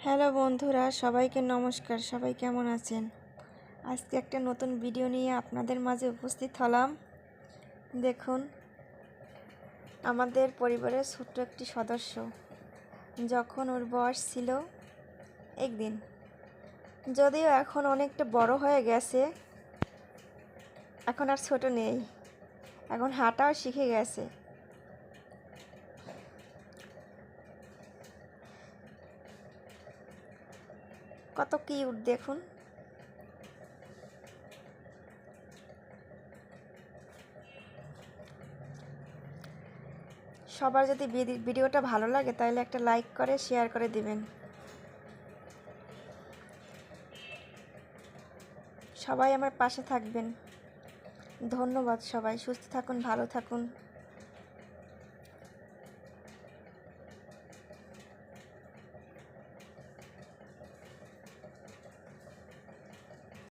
Hello বন্ধুরা, সবাইকে নমস্কার। সবাই কেমন আছেন? আজকে একটা নতুন ভিডিও নিয়ে আপনাদের মাঝে উপস্থিত হলাম। দেখুন, আমাদের পরিবারের ছোট্ট একটি সদস্য, যখন ওর বয়স ছিল একদিন, যদিও এখন অনেকটা বড় হয়ে গেছে, এখন আর ছোট নেই, এখন হাঁটাও শিখে গেছে। কত কিউট দেখুন। সবার যদি ভিডিওটা ভালো লাগে তাহলে একটা লাইক করে শেয়ার করে দিবেন। সবাই আমার পাশে থাকবেন। ধন্যবাদ। সবাই সুস্থ থাকুন, ভালো থাকুন।